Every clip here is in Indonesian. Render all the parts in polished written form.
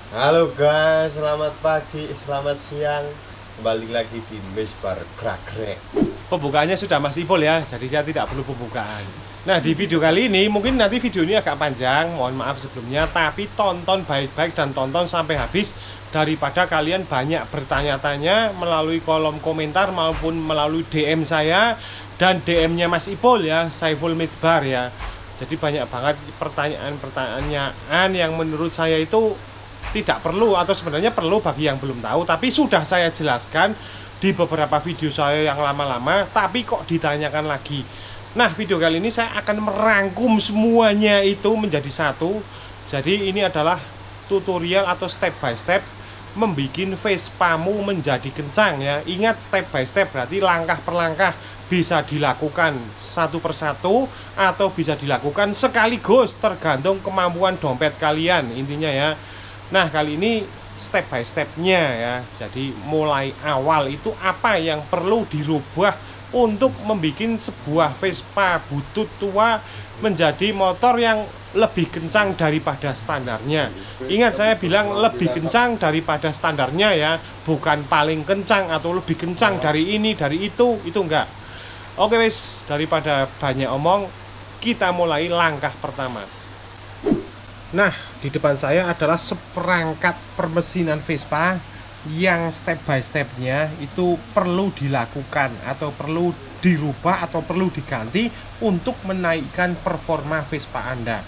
Halo guys, selamat pagi, selamat siang. Kembali lagi di Misbar Gragrek. Pembukaannya sudah Mas Ipul ya, jadi saya tidak perlu pembukaan. Nah, di video kali ini, mungkin nanti video ini agak panjang, mohon maaf sebelumnya, tapi tonton baik-baik dan tonton sampai habis daripada kalian banyak bertanya-tanya melalui kolom komentar maupun melalui DM saya dan DM-nya Mas Ipul ya, Saiful Misbar ya. Jadi banyak banget pertanyaan-pertanyaan yang menurut saya itu tidak perlu atau sebenarnya perlu bagi yang belum tahu, tapi sudah saya jelaskan di beberapa video saya yang lama-lama, tapi kok ditanyakan lagi. Nah, video kali ini saya akan merangkum semuanya itu menjadi satu. Jadi ini adalah tutorial atau step by step membikin Vespamu menjadi kencang ya. Ingat, step by step berarti langkah per langkah, bisa dilakukan satu persatu atau bisa dilakukan sekaligus, tergantung kemampuan dompet kalian intinya ya. Nah, kali ini step by stepnya ya. Jadi mulai awal itu apa yang perlu dirubah untuk membuat sebuah Vespa butut tua menjadi motor yang lebih kencang daripada standarnya. Ingat, saya bilang lebih kencang daripada standarnya ya, bukan paling kencang atau lebih kencang dari ini, dari itu enggak. Oke wis, daripada banyak omong, kita mulai langkah pertama. Nah, di depan saya adalah seperangkat permesinan Vespa yang step by stepnya itu perlu dilakukan atau perlu dirubah atau perlu diganti untuk menaikkan performa Vespa Anda.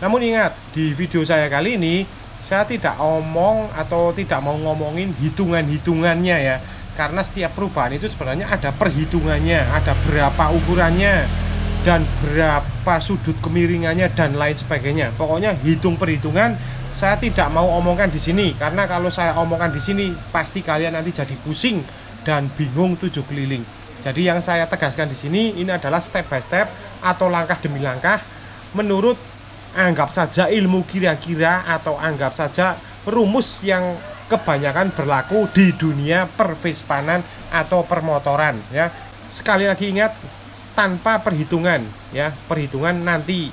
Namun ingat, di video saya kali ini saya tidak omong atau tidak mau ngomongin hitungan-hitungannya ya, karena setiap perubahan itu sebenarnya ada perhitungannya, ada berapa ukurannya dan berapa sudut kemiringannya dan lain sebagainya. Pokoknya hitung perhitungan saya tidak mau omongkan di sini, karena kalau saya omongkan di sini pasti kalian nanti jadi pusing dan bingung 7 keliling. Jadi yang saya tegaskan di sini ini adalah step by step atau langkah demi langkah menurut anggap saja ilmu kira-kira atau anggap saja rumus yang kebanyakan berlaku di dunia pervespanan atau permotoran ya. Sekali lagi ingat, tanpa perhitungan ya, perhitungan nanti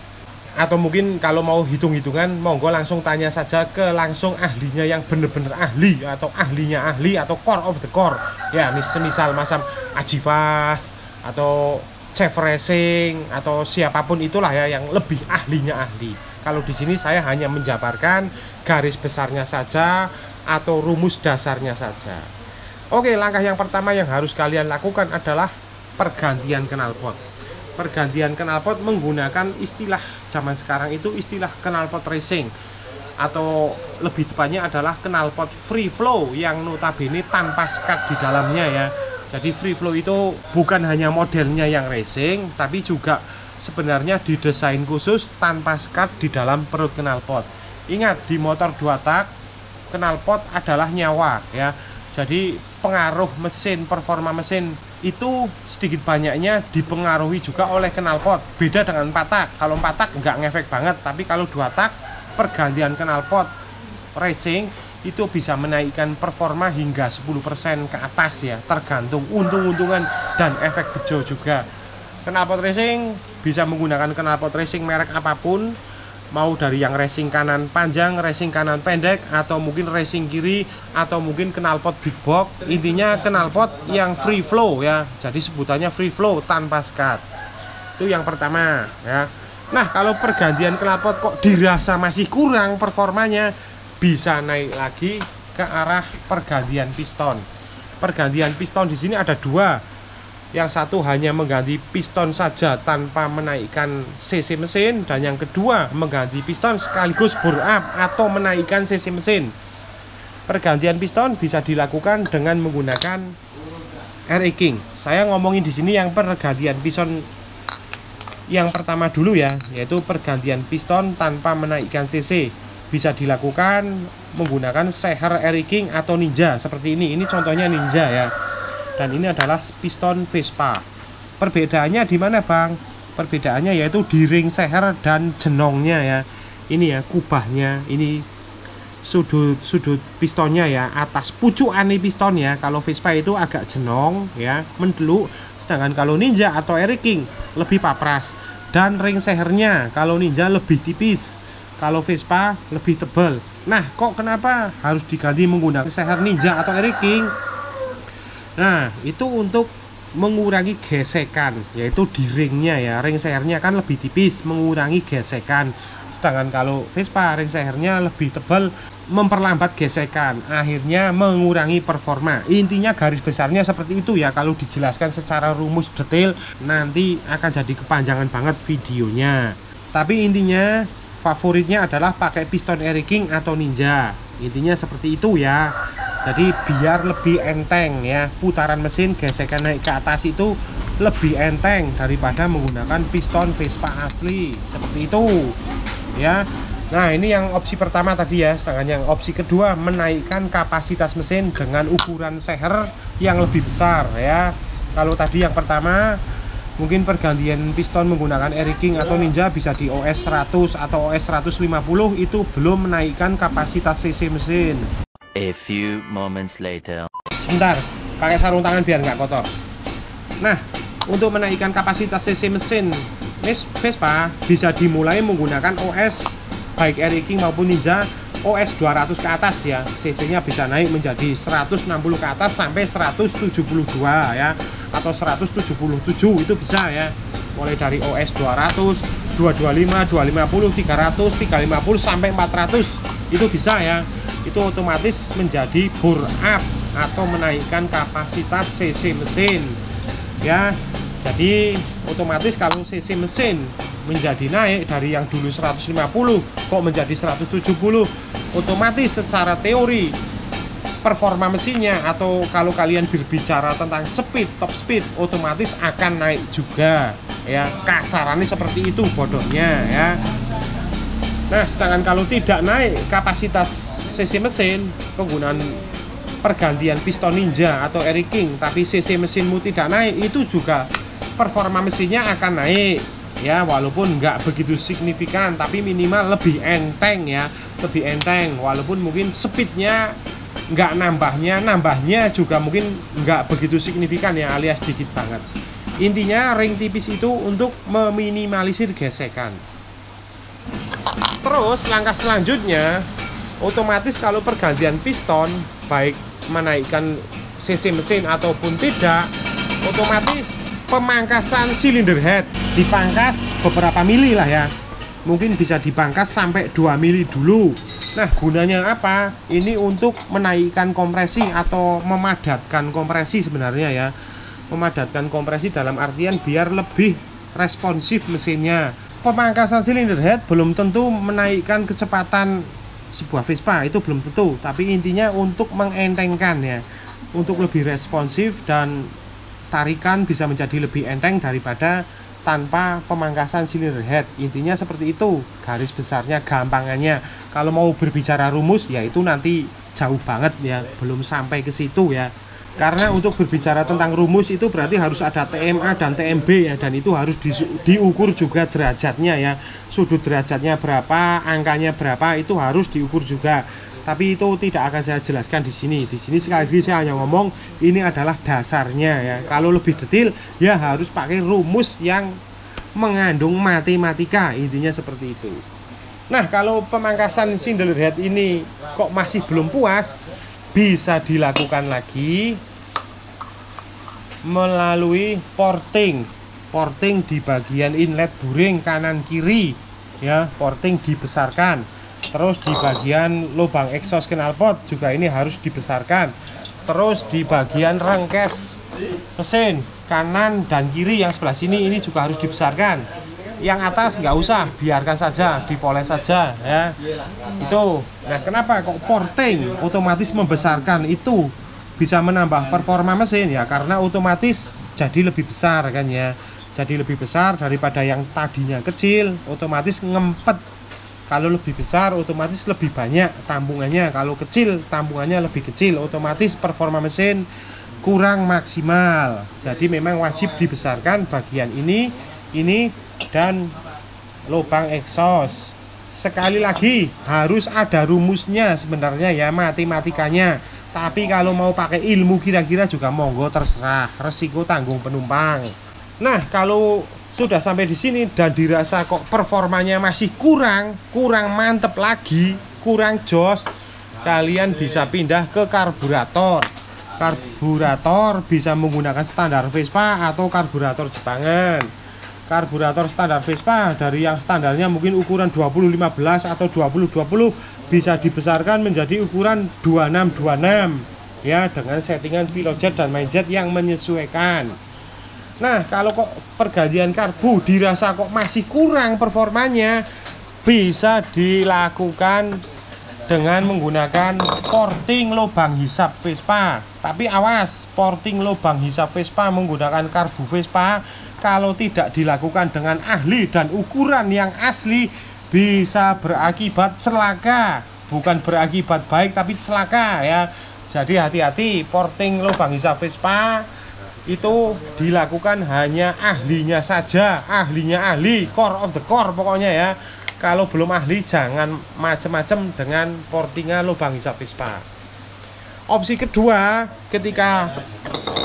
atau mungkin kalau mau hitung-hitungan monggo langsung tanya saja ke langsung ahlinya yang bener-bener ahli atau ahlinya ahli atau core of the core ya, misal macam Ajivas atau Chef Racing atau siapapun itulah ya yang lebih ahlinya ahli. Kalau di sini saya hanya menjabarkan garis besarnya saja atau rumus dasarnya saja. Oke, langkah yang pertama yang harus kalian lakukan adalah pergantian knalpot. Pergantian knalpot menggunakan istilah zaman sekarang itu istilah knalpot racing, atau lebih tepatnya adalah knalpot free flow yang notabene tanpa skat di dalamnya ya. Jadi free flow itu bukan hanya modelnya yang racing, tapi juga sebenarnya didesain khusus tanpa skat di dalam perut knalpot. Ingat, di motor 2 tak knalpot adalah nyawa ya. Jadi pengaruh mesin, performa mesin itu sedikit banyaknya dipengaruhi juga oleh knalpot. Beda dengan 4 tak. Kalau 4 tak nggak ngefek banget, tapi kalau 2 tak pergantian knalpot racing itu bisa menaikkan performa hingga 10% ke atas ya, tergantung untung-untungan dan efek bejo juga. Knalpot racing bisa menggunakan knalpot racing merek apapun, mau dari yang racing kanan panjang, racing kanan pendek, atau mungkin racing kiri, atau mungkin knalpot big box. Intinya knalpot yang free flow ya, jadi sebutannya free flow tanpa skat. Itu yang pertama ya. Nah, kalau pergantian knalpot kok dirasa masih kurang performanya, bisa naik lagi ke arah pergantian piston. Pergantian piston di sini ada 2. Yang satu hanya mengganti piston saja tanpa menaikkan cc mesin, dan yang kedua mengganti piston sekaligus bore up atau menaikkan cc mesin. Pergantian piston bisa dilakukan dengan menggunakan air king. Saya ngomongin di sini yang pergantian piston yang pertama dulu ya, yaitu pergantian piston tanpa menaikkan cc. Bisa dilakukan menggunakan Seher air king atau Ninja seperti ini. Ini contohnya Ninja ya. Dan ini adalah piston Vespa. Perbedaannya di mana, Bang? Perbedaannya yaitu di ring seher dan jenongnya ya. Ini ya kubahnya, ini sudut pistonnya ya, atas pucukan piston ya. Kalau Vespa itu agak jenong ya, mendeluk, sedangkan kalau Ninja atau Air King lebih papras. Dan ring sehernya kalau Ninja lebih tipis, kalau Vespa lebih tebal. Nah, kok kenapa harus diganti menggunakan seher Ninja atau Eric King? Nah, itu untuk mengurangi gesekan, yaitu di ringnya ya. Ring sehernya kan lebih tipis, mengurangi gesekan. Sedangkan kalau Vespa ring sehernya lebih tebal, memperlambat gesekan, akhirnya mengurangi performa. Intinya garis besarnya seperti itu ya. Kalau dijelaskan secara rumus detail nanti akan jadi kepanjangan banget videonya. Tapi intinya favoritnya adalah pakai piston Eric King atau Ninja. Intinya seperti itu ya. Jadi biar lebih enteng ya, putaran mesin gesekan naik ke atas itu lebih enteng daripada menggunakan piston Vespa asli seperti itu ya. Nah, ini yang opsi pertama tadi ya. Sedangkan yang opsi kedua, menaikkan kapasitas mesin dengan ukuran seher yang lebih besar ya. Kalau tadi yang pertama mungkin pergantian piston menggunakan Eric King atau Ninja bisa di OS 100 atau OS 150, itu belum menaikkan kapasitas cc mesin. A few moments later. Sebentar, pakai sarung tangan biar nggak kotor. Nah, untuk menaikkan kapasitas cc mesin Vespa bisa dimulai menggunakan OS baik Eric King maupun Ninja OS 200 ke atas ya. cc-nya bisa naik menjadi 160 ke atas sampai 172 ya, atau 177 itu bisa ya. Mulai dari OS 200, 225, 250, 300, 350 sampai 400 itu bisa ya. Itu otomatis menjadi bore up atau menaikkan kapasitas cc mesin ya. Jadi otomatis kalau cc mesin menjadi naik dari yang dulu 150 kok menjadi 170, otomatis secara teori performa mesinnya, atau kalau kalian berbicara tentang speed, top speed, otomatis akan naik juga ya. Kasarannya seperti itu bodohnya ya. Nah, sedangkan kalau tidak naik kapasitas cc mesin, penggunaan pergantian piston Ninja atau Eric King tapi cc mesinmu tidak naik, itu juga performa mesinnya akan naik ya, walaupun nggak begitu signifikan tapi minimal lebih enteng ya, lebih enteng. Walaupun mungkin speednya nggak nambahnya juga mungkin nggak begitu signifikan ya, alias sedikit banget. Intinya ring tipis itu untuk meminimalisir gesekan. Terus langkah selanjutnya, otomatis kalau pergantian piston baik menaikkan cc mesin ataupun tidak, otomatis pemangkasan silinder head dipangkas beberapa mili lah ya. Mungkin bisa dipangkas sampai 2 mili dulu. Nah, gunanya apa? Ini untuk menaikkan kompresi atau memadatkan kompresi sebenarnya ya. Memadatkan kompresi dalam artian biar lebih responsif mesinnya. Pemangkasan silinder head belum tentu menaikkan kecepatan sebuah Vespa, itu belum tentu, tapi intinya untuk mengentengkan ya, untuk lebih responsif dan tarikan bisa menjadi lebih enteng daripada tanpa pemangkasan silinder head. Intinya seperti itu garis besarnya, gampangannya. Kalau mau berbicara rumus ya itu nanti jauh banget ya, belum sampai ke situ ya. Karena untuk berbicara tentang rumus itu berarti harus ada TMA dan TMB ya, dan itu harus diukur juga derajatnya ya. Sudut derajatnya berapa, angkanya berapa, itu harus diukur juga. Tapi itu tidak akan saya jelaskan di sini. Di sini sekali lagi saya hanya ngomong ini adalah dasarnya ya. Kalau lebih detail ya harus pakai rumus yang mengandung matematika, intinya seperti itu. Nah, kalau pemangkasan silinder head ini kok masih belum puas, bisa dilakukan lagi melalui porting di bagian inlet buring kanan kiri ya. Porting dibesarkan. Terus di bagian lubang exhaust knalpot juga ini harus dibesarkan. Terus di bagian rengkes mesin kanan dan kiri yang sebelah sini ini juga harus dibesarkan. Yang atas nggak usah, biarkan saja, dipoles saja ya. Itu. Nah, kenapa kok porting otomatis membesarkan? Itu bisa menambah performa mesin ya, karena otomatis jadi lebih besar kan ya. Jadi lebih besar daripada yang tadinya kecil, otomatis ngempet. Kalau lebih besar otomatis lebih banyak tampungannya. Kalau kecil tampungannya lebih kecil, otomatis performa mesin kurang maksimal. Jadi memang wajib dibesarkan bagian ini dan lubang exhaust. Sekali lagi harus ada rumusnya sebenarnya ya, matematikanya. Tapi kalau mau pakai ilmu kira-kira juga monggo, terserah, resiko tanggung penumpang. Nah, kalau sudah sampai di sini dan dirasa kok performanya masih kurang mantep lagi, kurang jos, kalian bisa pindah ke karburator. Karburator bisa menggunakan standar Vespa atau karburator Jepangan. Karburator standar Vespa dari yang standarnya mungkin ukuran 2015 atau 2020 bisa dibesarkan menjadi ukuran 2626 ya, dengan settingan pilojet dan mainjet yang menyesuaikan. Nah, kalau kok pergantian karbu dirasa kok masih kurang performanya, bisa dilakukan dengan menggunakan porting lubang hisap Vespa. Tapi awas, porting lubang hisap Vespa menggunakan karbu Vespa kalau tidak dilakukan dengan ahli dan ukuran yang asli bisa berakibat celaka. Bukan berakibat baik tapi celaka ya. Jadi hati-hati, porting lubang hisap Vespa itu dilakukan hanya ahlinya saja, ahlinya ahli, core of the core pokoknya ya. Kalau belum ahli jangan macem-macem dengan portingan lubang hisap Vespa. Opsi kedua, ketika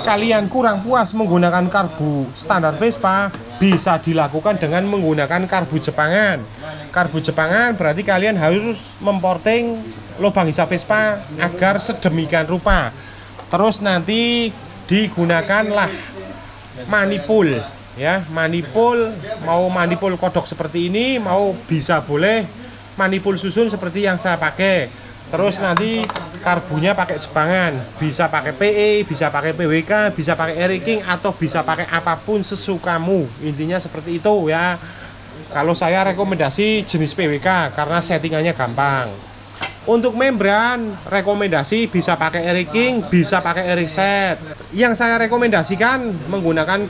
kalian kurang puas menggunakan karbu standar Vespa, bisa dilakukan dengan menggunakan karbu Jepangan. Karbu Jepangan berarti kalian harus memporting lubang hisap Vespa agar sedemikian rupa. Terus nanti digunakanlah manipul ya, manipul, mau manipul kodok seperti ini, mau bisa boleh manipul susun seperti yang saya pakai. Terus nanti karbunya pakai Jepangan, bisa pakai PE, bisa pakai PWK, bisa pakai Eriking, atau bisa pakai apapun sesukamu. Intinya seperti itu ya. Kalau saya rekomendasi jenis PWK karena settingannya gampang. Untuk membran rekomendasi bisa pakai Eriking, bisa pakai Erikset. Yang saya rekomendasikan menggunakan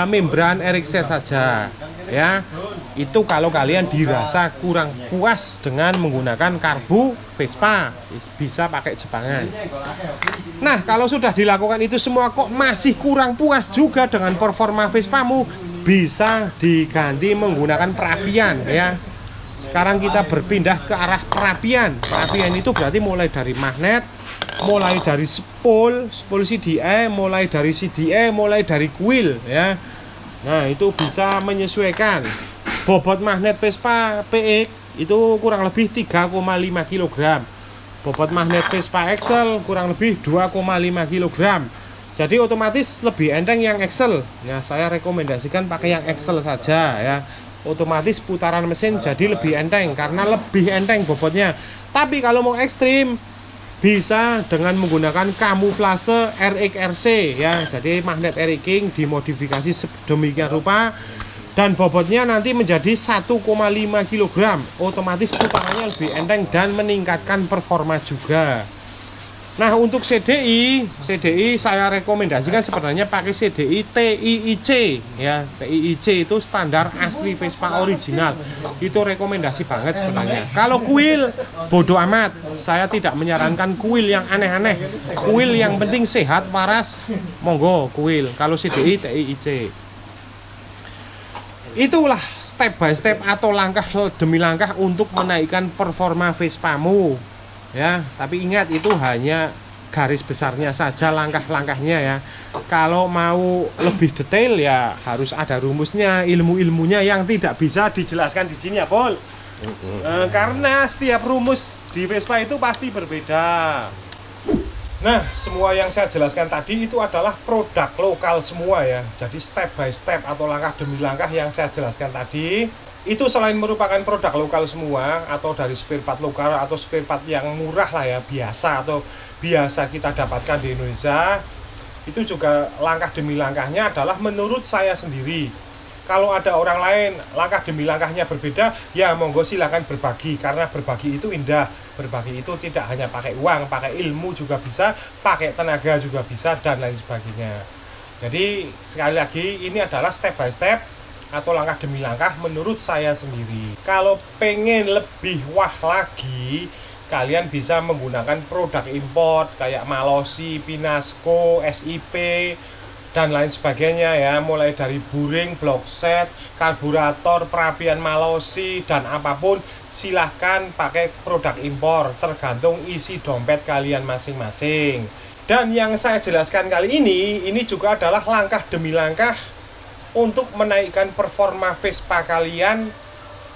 membran Erikset saja ya. Itu kalau kalian dirasa kurang puas dengan menggunakan karbu Vespa, bisa pakai Jepangan. Nah, kalau sudah dilakukan itu semua kok masih kurang puas juga dengan performa Vespamu, bisa diganti menggunakan perapian ya. Sekarang kita berpindah ke arah perapian. Perapian itu berarti mulai dari magnet, mulai dari spool CDE, mulai dari CDE, mulai dari kuil ya. Nah, itu bisa menyesuaikan. Bobot magnet Vespa PX itu kurang lebih 3,5 kg. Bobot magnet Vespa Excel kurang lebih 2,5 kg. Jadi otomatis lebih enteng yang Excel. Nah, saya rekomendasikan pakai yang Excel saja ya. Otomatis putaran mesin jadi lebih enteng karena lebih enteng bobotnya. Tapi kalau mau ekstrim bisa dengan menggunakan kamuflase RXRC ya. Jadi magnet Eriking dimodifikasi sedemikian rupa dan bobotnya nanti menjadi 1,5 kg. Otomatis putarannya lebih enteng dan meningkatkan performa juga. Nah, untuk CDI saya rekomendasikan sebenarnya pakai CDI TIIC ya. TIIC itu standar asli Vespa original. Itu rekomendasi banget sebenarnya. Kalau kuil bodoh amat. Saya tidak menyarankan kuil yang aneh-aneh. Kuil yang penting sehat, waras, monggo kuil. Kalau CDI TIIC. Itulah step by step atau langkah demi langkah untuk menaikkan performa Vespamu. Ya, tapi ingat itu hanya garis besarnya saja langkah-langkahnya ya. Kalau mau lebih detail ya harus ada rumusnya, ilmu-ilmunya yang tidak bisa dijelaskan di sini ya, Pol. Karena setiap rumus di Vespa itu pasti berbeda. Nah, semua yang saya jelaskan tadi itu adalah produk lokal semua ya. Jadi step by step atau langkah demi langkah yang saya jelaskan tadi itu selain merupakan produk lokal semua atau dari spare part lokal atau spare part yang murah lah ya, biasa atau biasa kita dapatkan di Indonesia, itu juga langkah demi langkahnya adalah menurut saya sendiri. Kalau ada orang lain langkah demi langkahnya berbeda, ya monggo silakan berbagi karena berbagi itu indah. Berbagi itu tidak hanya pakai uang, pakai ilmu juga bisa, pakai tenaga juga bisa dan lain sebagainya. Jadi sekali lagi ini adalah step by step atau langkah demi langkah menurut saya sendiri. Kalau pengen lebih wah lagi, kalian bisa menggunakan produk import kayak Malossi, Pinasco, SIP dan lain sebagainya ya, mulai dari buring, block set, karburator, perapian Malossi dan apapun, silahkan pakai produk impor tergantung isi dompet kalian masing-masing. Dan yang saya jelaskan kali ini juga adalah langkah demi langkah untuk menaikkan performa Vespa kalian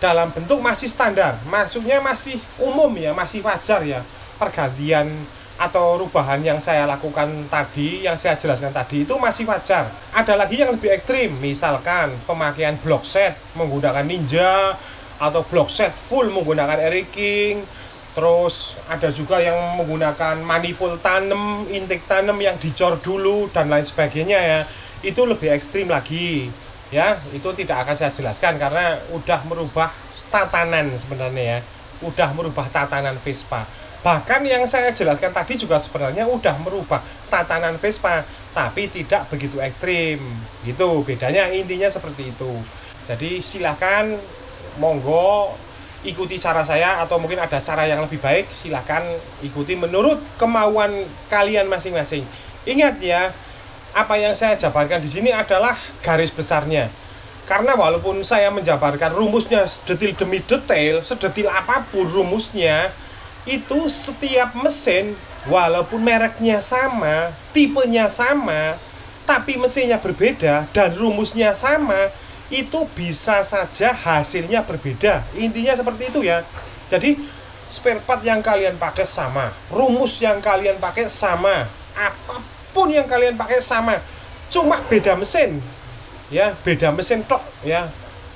dalam bentuk masih standar, maksudnya masih umum ya, masih wajar ya. Pergantian atau rubahan yang saya lakukan tadi, yang saya jelaskan tadi itu masih wajar. Ada lagi yang lebih ekstrim, misalkan pemakaian block set menggunakan Ninja, atau block set full menggunakan Eric King. Terus ada juga yang menggunakan manifold tanem, intake tanem yang dicor dulu dan lain sebagainya ya. Itu lebih ekstrim lagi ya. Itu tidak akan saya jelaskan karena udah merubah tatanan sebenarnya ya. Udah merubah tatanan Vespa. Bahkan yang saya jelaskan tadi juga sebenarnya udah merubah tatanan Vespa, tapi tidak begitu ekstrim. Gitu bedanya, intinya seperti itu. Jadi silakan, monggo ikuti cara saya, atau mungkin ada cara yang lebih baik, silakan ikuti menurut kemauan kalian masing-masing. Ingat ya, apa yang saya jabarkan di sini adalah garis besarnya. Karena walaupun saya menjabarkan rumusnya detil demi detail, sedetil apapun rumusnya, itu setiap mesin walaupun mereknya sama, tipenya sama, tapi mesinnya berbeda dan rumusnya sama, itu bisa saja hasilnya berbeda. Intinya seperti itu ya. Jadi spare part yang kalian pakai sama, rumus yang kalian pakai sama, apapun yang kalian pakai sama, cuma beda mesin ya, beda mesin tok ya.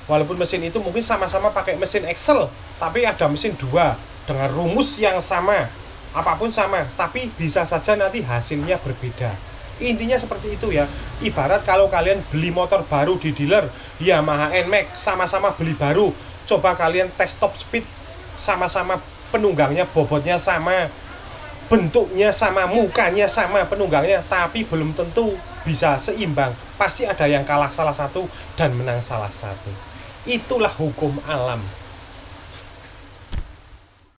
Walaupun mesin itu mungkin sama-sama pakai mesin Excel, tapi ada mesin dua dengan rumus yang sama, apapun sama, tapi bisa saja nanti hasilnya berbeda. Intinya seperti itu ya. Ibarat kalau kalian beli motor baru di dealer Yamaha NMAX, sama-sama beli baru, coba kalian tes top speed, sama-sama penunggangnya, bobotnya sama, bentuknya sama, mukanya sama penunggangnya, tapi belum tentu bisa seimbang. Pasti ada yang kalah salah satu dan menang salah satu. Itulah hukum alam.